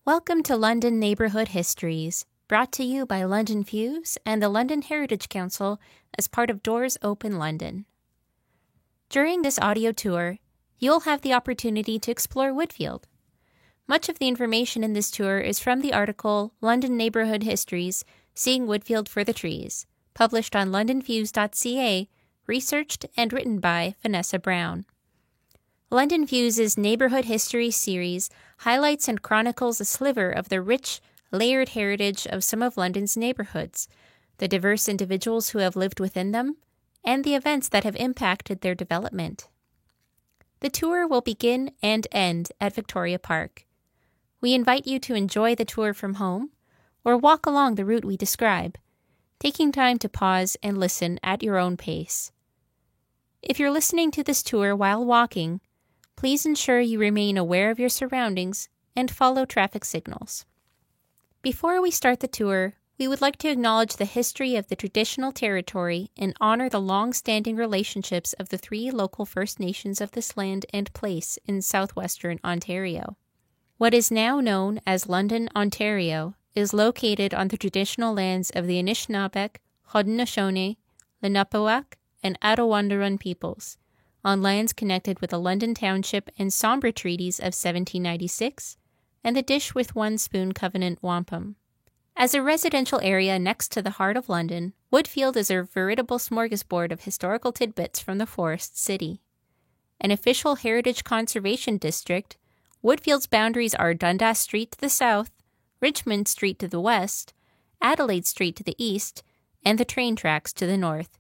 Welcome to London Neighbourhood Histories, brought to you by London Fuse and the London Heritage Council as part of Doors Open London. During this audio tour, you'll have the opportunity to explore Woodfield. Much of the information in this tour is from the article London Neighbourhood Histories, Seeing Woodfield for the Trees, published on londonfuse.ca, researched and written by Vanessa Brown. London Fuse's Neighbourhood History series highlights and chronicles a sliver of the rich, layered heritage of some of London's neighbourhoods, the diverse individuals who have lived within them, and the events that have impacted their development. The tour will begin and end at Victoria Park. We invite you to enjoy the tour from home, or walk along the route we describe, taking time to pause and listen at your own pace. If you're listening to this tour while walking, please ensure you remain aware of your surroundings and follow traffic signals. Before we start the tour, we would like to acknowledge the history of the traditional territory and honor the long-standing relationships of the three local First Nations of this land and place in southwestern Ontario. What is now known as London, Ontario, is located on the traditional lands of the Anishinaabeg, Haudenosaunee, Lenapehoak, and Arawandurun peoples, on lands connected with the London Township and Sombra Treaties of 1796 and the Dish with One Spoon Covenant wampum. As a residential area next to the heart of London, Woodfield is a veritable smorgasbord of historical tidbits from the Forest City. An official heritage conservation district, Woodfield's boundaries are Dundas Street to the south, Richmond Street to the west, Adelaide Street to the east, and the train tracks to the north.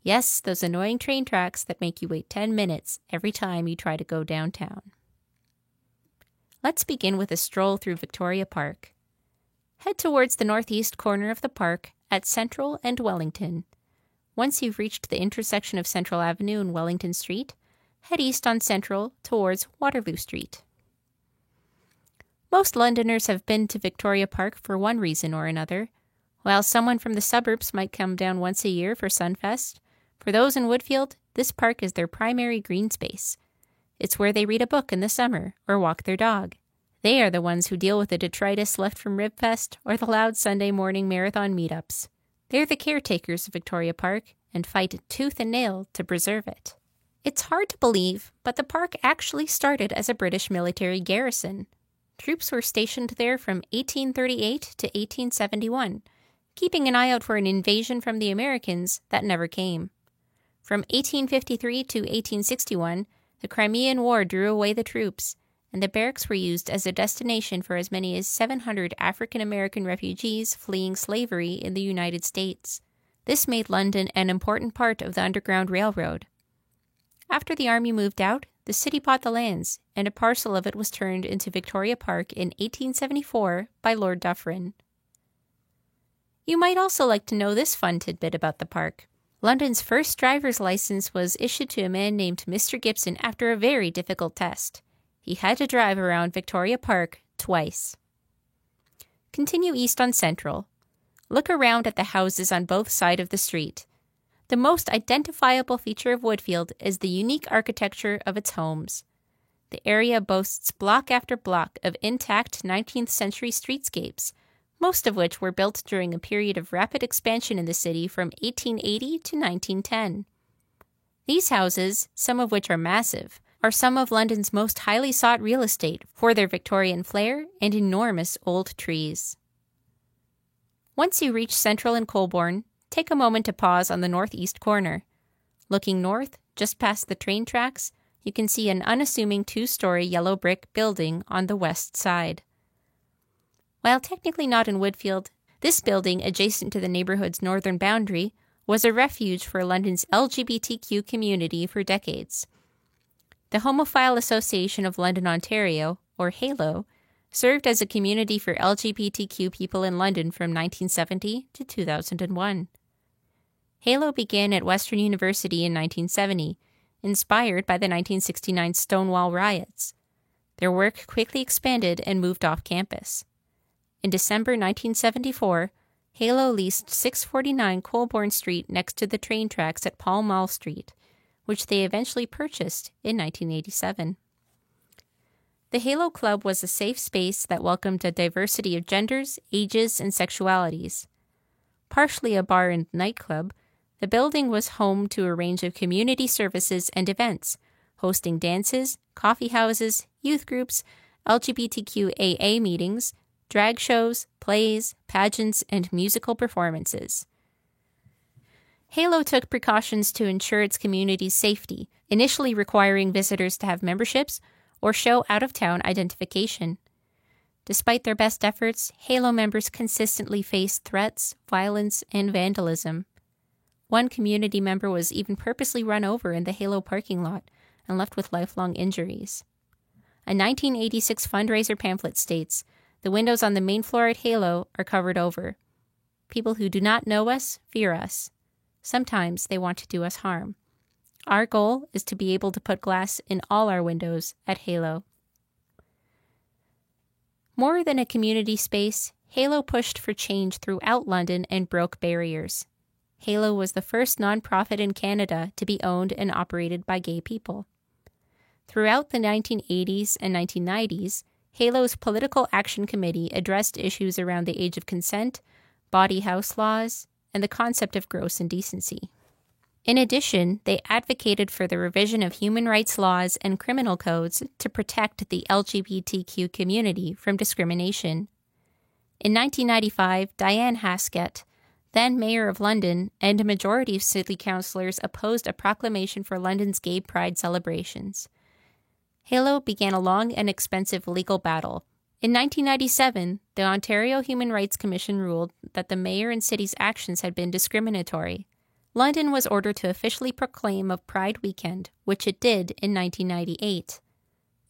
Yes, those annoying train tracks that make you wait 10 minutes every time you try to go downtown. Let's begin with a stroll through Victoria Park. Head towards the northeast corner of the park at Central and Wellington. Once you've reached the intersection of Central Avenue and Wellington Street, head east on Central towards Waterloo Street. Most Londoners have been to Victoria Park for one reason or another. While someone from the suburbs might come down once a year for Sunfest, for those in Woodfield, this park is their primary green space. It's where they read a book in the summer or walk their dog. They are the ones who deal with the detritus left from Ribfest or the loud Sunday morning marathon meetups. They're the caretakers of Victoria Park and fight tooth and nail to preserve it. It's hard to believe, but the park actually started as a British military garrison. Troops were stationed there from 1838 to 1871, keeping an eye out for an invasion from the Americans that never came. From 1853 to 1861, the Crimean War drew away the troops, and the barracks were used as a destination for as many as 700 African-American refugees fleeing slavery in the United States. This made London an important part of the Underground Railroad. After the army moved out, the city bought the lands, and a parcel of it was turned into Victoria Park in 1874 by Lord Dufferin. You might also like to know this fun tidbit about the park. London's first driver's license was issued to a man named Mr. Gibson after a very difficult test. He had to drive around Victoria Park twice. Continue east on Central. Look around at the houses on both sides of the street. The most identifiable feature of Woodfield is the unique architecture of its homes. The area boasts block after block of intact 19th century streetscapes, most of which were built during a period of rapid expansion in the city from 1880 to 1910. These houses, some of which are massive, are some of London's most highly sought real estate for their Victorian flair and enormous old trees. Once you reach Central and Colborne, take a moment to pause on the northeast corner. Looking north, just past the train tracks, you can see an unassuming two-story yellow brick building on the west side. While technically not in Woodfield, this building, adjacent to the neighbourhood's northern boundary, was a refuge for London's LGBTQ community for decades. The Homophile Association of London, Ontario, or HALO, served as a community for LGBTQ people in London from 1970 to 2001. HALO began at Western University in 1970, inspired by the 1969 Stonewall riots. Their work quickly expanded and moved off campus. In December 1974, HALO leased 649 Colborne Street next to the train tracks at Pall Mall Street, which they eventually purchased in 1987. The Halo Club was a safe space that welcomed a diversity of genders, ages, and sexualities. Partially a bar and nightclub, the building was home to a range of community services and events, hosting dances, coffee houses, youth groups, LGBTQAA meetings, drag shows, plays, pageants, and musical performances. Halo took precautions to ensure its community's safety, initially requiring visitors to have memberships or show out-of-town identification. Despite their best efforts, Halo members consistently faced threats, violence, and vandalism. One community member was even purposely run over in the Halo parking lot and left with lifelong injuries. A 1986 fundraiser pamphlet states, "The windows on the main floor at Halo are covered over. People who do not know us fear us. Sometimes they want to do us harm. Our goal is to be able to put glass in all our windows at Halo." More than a community space, Halo pushed for change throughout London and broke barriers. Halo was the first nonprofit in Canada to be owned and operated by gay people. Throughout the 1980s and 1990s, Halo's Political Action Committee addressed issues around the age of consent, bawdy house laws, and the concept of gross indecency. In addition, they advocated for the revision of human rights laws and criminal codes to protect the LGBTQ community from discrimination. In 1995, Diane Haskett, then Mayor of London, and a majority of city councillors opposed a proclamation for London's Gay Pride celebrations. Halo began a long and expensive legal battle. In 1997, the Ontario Human Rights Commission ruled that the mayor and city's actions had been discriminatory. London was ordered to officially proclaim a Pride weekend, which it did in 1998.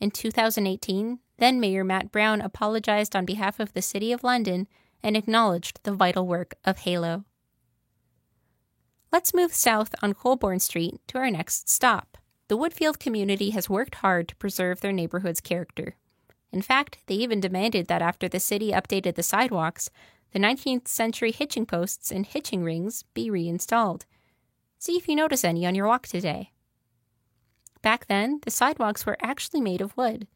In 2018, then Mayor Matt Brown apologized on behalf of the City of London and acknowledged the vital work of Halo. Let's move south on Colborne Street to our next stop. The Woodfield community has worked hard to preserve their neighborhood's character. In fact, they even demanded that after the city updated the sidewalks, the 19th century hitching posts and hitching rings be reinstalled. See if you notice any on your walk today. Back then, the sidewalks were actually made of wood.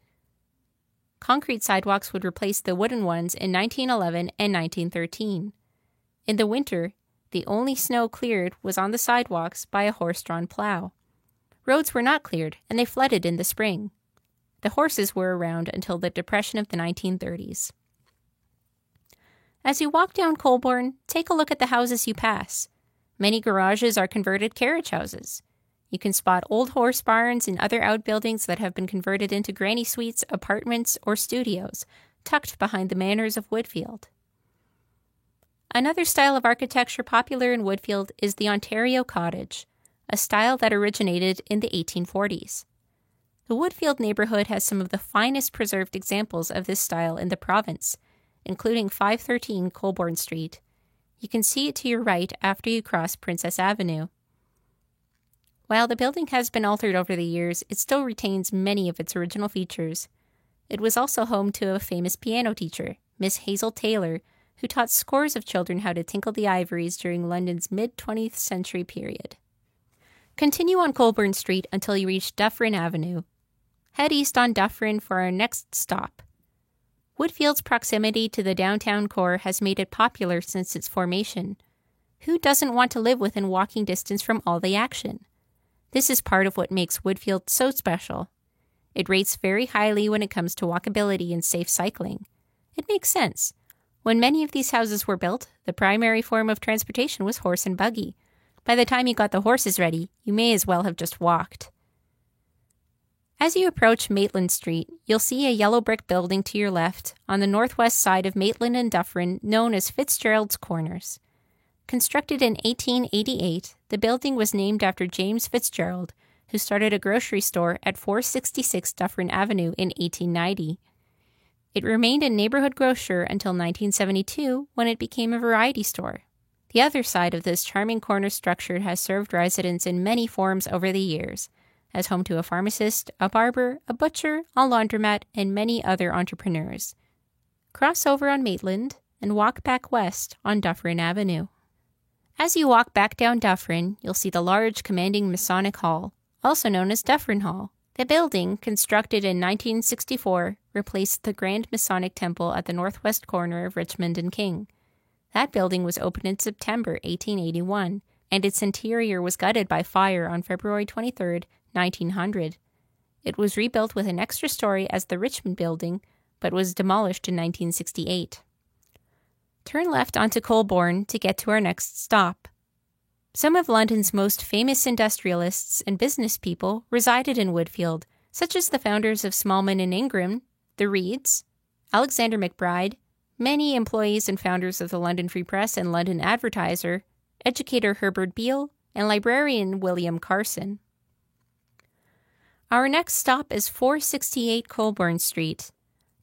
Concrete sidewalks would replace the wooden ones in 1911 and 1913. In the winter, the only snow cleared was on the sidewalks by a horse-drawn plow. Roads were not cleared, and they flooded in the spring. The horses were around until the Depression of the 1930s. As you walk down Colborne, take a look at the houses you pass. Many garages are converted carriage houses. You can spot old horse barns and other outbuildings that have been converted into granny suites, apartments, or studios, tucked behind the manors of Woodfield. Another style of architecture popular in Woodfield is the Ontario cottage, a style that originated in the 1840s. The Woodfield neighborhood has some of the finest preserved examples of this style in the province, including 513 Colborne Street. You can see it to your right after you cross Princess Avenue. While the building has been altered over the years, it still retains many of its original features. It was also home to a famous piano teacher, Miss Hazel Taylor, who taught scores of children how to tinkle the ivories during London's mid-20th century period. Continue on Colborne Street until you reach Dufferin Avenue. Head east on Dufferin for our next stop. Woodfield's proximity to the downtown core has made it popular since its formation. Who doesn't want to live within walking distance from all the action? This is part of what makes Woodfield so special. It rates very highly when it comes to walkability and safe cycling. It makes sense. When many of these houses were built, the primary form of transportation was horse and buggy. By the time you got the horses ready, you may as well have just walked. As you approach Maitland Street, you'll see a yellow brick building to your left on the northwest side of Maitland and Dufferin known as Fitzgerald's Corners. Constructed in 1888, the building was named after James Fitzgerald, who started a grocery store at 466 Dufferin Avenue in 1890. It remained a neighborhood grocer until 1972 when it became a variety store. The other side of this charming corner structure has served residents in many forms over the years, as home to a pharmacist, a barber, a butcher, a laundromat, and many other entrepreneurs. Cross over on Maitland and walk back west on Dufferin Avenue. As you walk back down Dufferin, you'll see the large commanding Masonic Hall, also known as Dufferin Hall. The building, constructed in 1964, replaced the Grand Masonic Temple at the northwest corner of Richmond and King. That building was opened in September 1881, and its interior was gutted by fire on February 23, 1900. It was rebuilt with an extra story as the Richmond Building, but was demolished in 1968. Turn left onto Colborne to get to our next stop. Some of London's most famous industrialists and business people resided in Woodfield, such as the founders of Smallman and Ingram, the Reeds, Alexander McBride, many employees and founders of the London Free Press and London Advertiser, educator Herbert Beale, and librarian William Carson. Our next stop is 468 Colborne Street.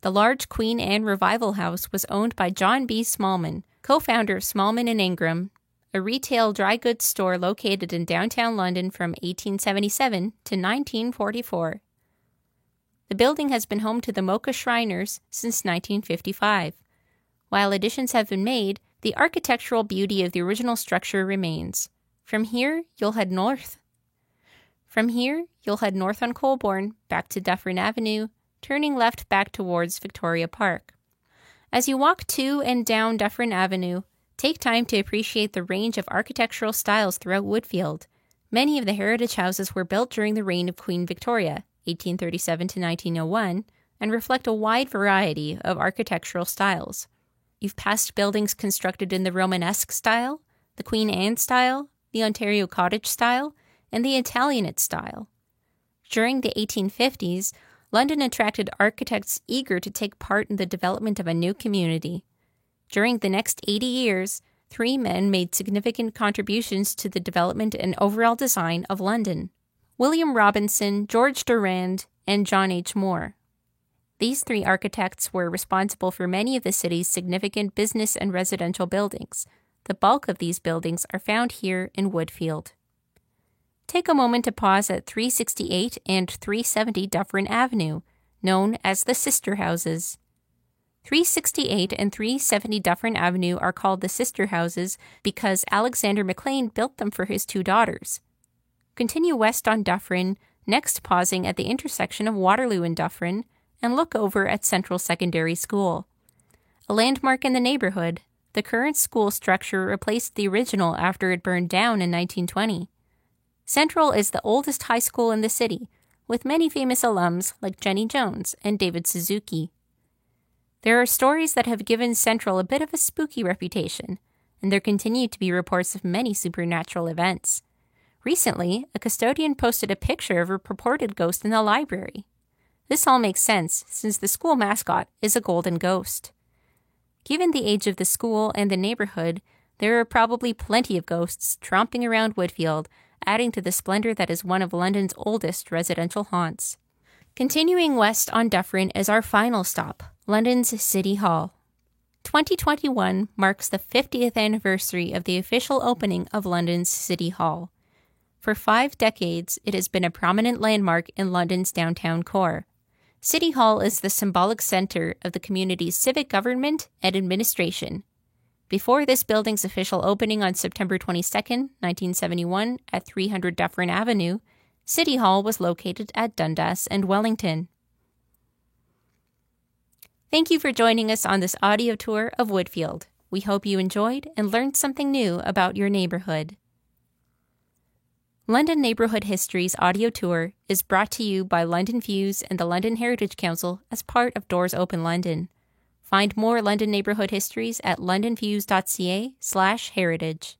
The large Queen Anne Revival House was owned by John B. Smallman, co-founder of Smallman and Ingram, a retail dry goods store located in downtown London from 1877 to 1944. The building has been home to the Mocha Shriners since 1955. While additions have been made, the architectural beauty of the original structure remains. From here, you'll head north on Colborne, back to Dufferin Avenue, turning left back towards Victoria Park. As you walk to and down Dufferin Avenue, take time to appreciate the range of architectural styles throughout Woodfield. Many of the heritage houses were built during the reign of Queen Victoria, 1837 to 1901, and reflect a wide variety of architectural styles. You've passed buildings constructed in the Romanesque style, the Queen Anne style, the Ontario Cottage style, and the Italianate style. During the 1850s, London attracted architects eager to take part in the development of a new community. During the next 80 years, 3 men made significant contributions to the development and overall design of London: William Robinson, George Durand, and John H. Moore. These 3 architects were responsible for many of the city's significant business and residential buildings. The bulk of these buildings are found here in Woodfield. Take a moment to pause at 368 and 370 Dufferin Avenue, known as the Sister Houses. 368 and 370 Dufferin Avenue are called the Sister Houses because Alexander MacLean built them for his 2 daughters. Continue west on Dufferin, next pausing at the intersection of Waterloo and Dufferin, and look over at Central Secondary School. A landmark in the neighborhood, the current school structure replaced the original after it burned down in 1920. Central is the oldest high school in the city, with many famous alums like Jenny Jones and David Suzuki. There are stories that have given Central a bit of a spooky reputation, and there continue to be reports of many supernatural events. Recently, a custodian posted a picture of a purported ghost in the library. This all makes sense, since the school mascot is a golden ghost. Given the age of the school and the neighborhood, there are probably plenty of ghosts tromping around Woodfield, adding to the splendor that is one of London's oldest residential haunts. Continuing west on Dufferin is our final stop, London's City Hall. 2021 marks the 50th anniversary of the official opening of London's City Hall. For 5 decades, it has been a prominent landmark in London's downtown core. City Hall is the symbolic center of the community's civic government and administration. Before this building's official opening on September 22, 1971, at 300 Dufferin Avenue, City Hall was located at Dundas and Wellington. Thank you for joining us on this audio tour of Woodfield. We hope you enjoyed and learned something new about your neighborhood. London Neighborhood History's audio tour is brought to you by London Views and the London Heritage Council as part of Doors Open London. Find more London neighborhood histories at londonviews.ca/heritage.